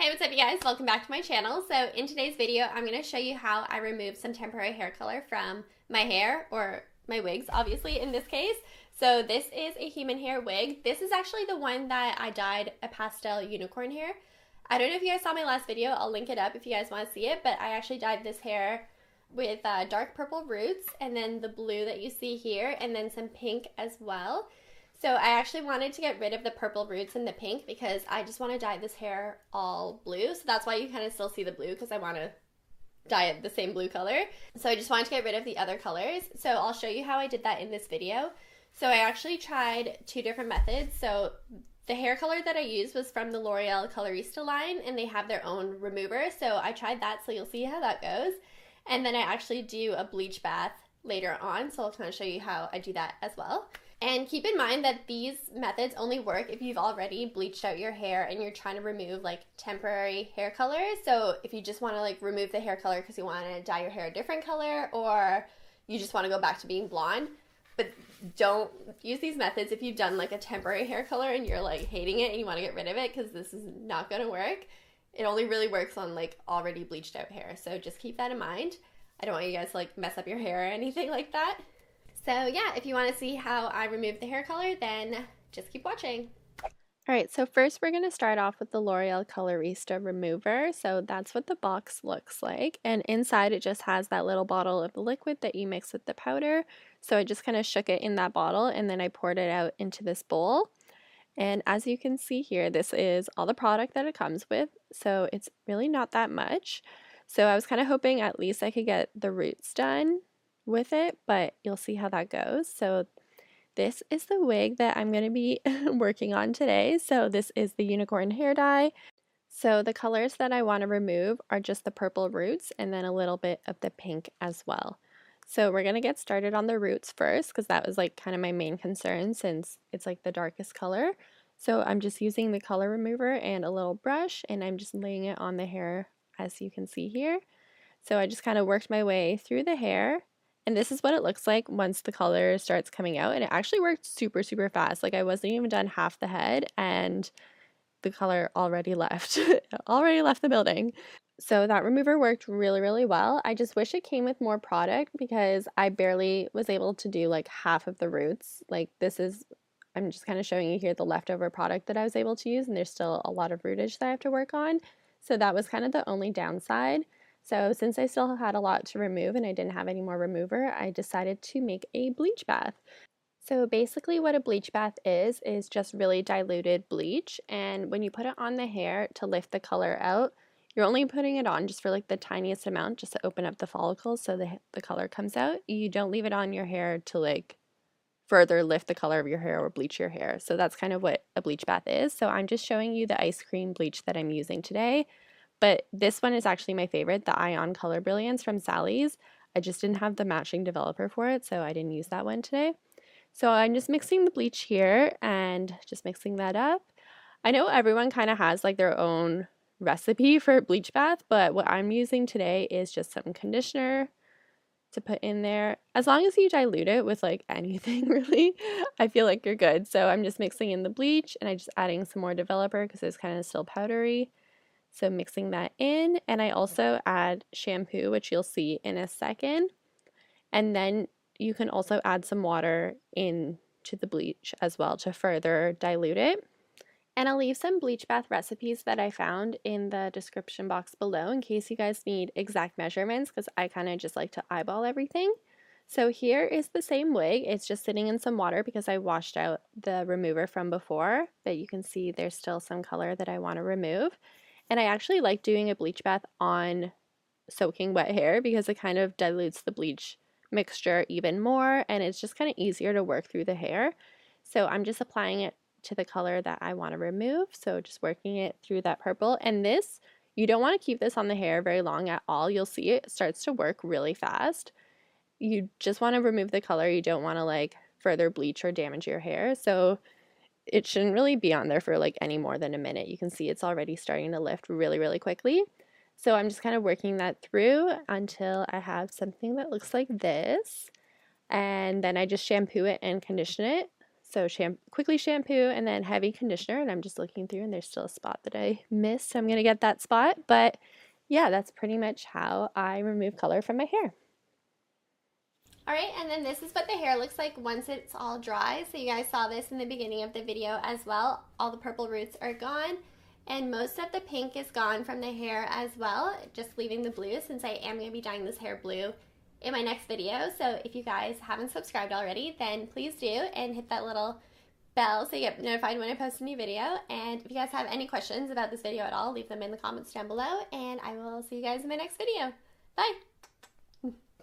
Hey, what's up you guys? Welcome back to my channel. So in today's video, I'm going to show you how I remove some temporary hair color from my hair, or my wigs, obviously, in this case. So this is a human hair wig. This is actually the one that I dyed a pastel unicorn hair. I don't know if you guys saw my last video. I'll link it up if you guys want to see it, but I actually dyed this hair with dark purple roots and then the blue that you see here and then some pink as well. So I actually wanted to get rid of the purple roots and the pink because I just want to dye this hair all blue. So that's why you kind of still see the blue, because I want to dye it the same blue color. So I just wanted to get rid of the other colors. So I'll show you how I did that in this video. So I actually tried two different methods. So the hair color that I used was from the L'Oreal Colorista line, and they have their own remover. So I tried that, so you'll see how that goes. And then I actually do a bleach bath later on. So I'll kind of show you how I do that as well. And keep in mind that these methods only work if you've already bleached out your hair and you're trying to remove like temporary hair color. So if you just want to like remove the hair color because you want to dye your hair a different color, or you just want to go back to being blonde, but don't use these methods if you've done like a temporary hair color and you're like hating it and you want to get rid of it, because this is not going to work. It only really works on like already bleached out hair. So just keep that in mind. I don't want you guys to like mess up your hair or anything like that. So yeah, if you want to see how I remove the hair color, then just keep watching. Alright, so first we're going to start off with the L'Oreal Colorista Remover. So that's what the box looks like. And inside it just has that little bottle of the liquid that you mix with the powder. So I just kind of shook it in that bottle and then I poured it out into this bowl. And as you can see here, this is all the product that it comes with. So it's really not that much. So I was kind of hoping at least I could get the roots done with it, but you'll see how that goes. So this is the wig that I'm going to be working on today. So this is the unicorn hair dye. So the colors that I want to remove are just the purple roots and then a little bit of the pink as well. So we're going to get started on the roots first, because that was like kind of my main concern since it's like the darkest color. So I'm just using the color remover and a little brush, and I'm just laying it on the hair as you can see here. So I just kind of worked my way through the hair. And this is what it looks like once the color starts coming out. And it actually worked super, super fast. Like I wasn't even done half the head and the color already left. Already left the building. So that remover worked really, really well. I just wish it came with more product because I barely was able to do like half of the roots. Like I'm just kind of showing you here the leftover product that I was able to use, and there's still a lot of rootage that I have to work on. So that was kind of the only downside. So since I still had a lot to remove and I didn't have any more remover, I decided to make a bleach bath. So basically what a bleach bath is just really diluted bleach, and when you put it on the hair to lift the color out, you're only putting it on just for like the tiniest amount, just to open up the follicles so the color comes out. You don't leave it on your hair to like further lift the color of your hair or bleach your hair. So that's kind of what a bleach bath is. So I'm just showing you the ice cream bleach that I'm using today. But this one is actually my favorite, the Ion Color Brilliance from Sally's. I just didn't have the matching developer for it, so I didn't use that one today. So I'm just mixing the bleach here and just mixing that up. I know everyone kind of has like their own recipe for bleach bath, but what I'm using today is just some conditioner to put in there. As long as you dilute it with like anything really, I feel like you're good. So I'm just mixing in the bleach and I'm just adding some more developer because it's kind of still powdery. So mixing that in, and I also add shampoo, which you'll see in a second. And then you can also add some water into the bleach as well to further dilute it. And I'll leave some bleach bath recipes that I found in the description box below in case you guys need exact measurements, because I kind of just like to eyeball everything. So here is the same wig. It's just sitting in some water because I washed out the remover from before, but you can see there's still some color that I want to remove. And I actually like doing a bleach bath on soaking wet hair because it kind of dilutes the bleach mixture even more, and it's just kind of easier to work through the hair. So I'm just applying it to the color that I want to remove. So just working it through that purple. And this, you don't want to keep this on the hair very long at all. You'll see it starts to work really fast. You just want to remove the color. You don't want to like further bleach or damage your hair. So it shouldn't really be on there for like any more than a minute. You can see it's already starting to lift really, really quickly. So I'm just kind of working that through until I have something that looks like this. And then I just shampoo it and condition it. So quickly shampoo and then heavy conditioner, and I'm just looking through and there's still a spot that I missed, so I'm going to get that spot. But yeah, that's pretty much how I remove color from my hair. Alright, and then this is what the hair looks like once it's all dry. So you guys saw this in the beginning of the video as well. All the purple roots are gone, and most of the pink is gone from the hair as well, just leaving the blue, since I am going to be dyeing this hair blue in my next video. So if you guys haven't subscribed already, then please do, and hit that little bell so you get notified when I post a new video. And if you guys have any questions about this video at all, leave them in the comments down below, and I will see you guys in my next video. Bye!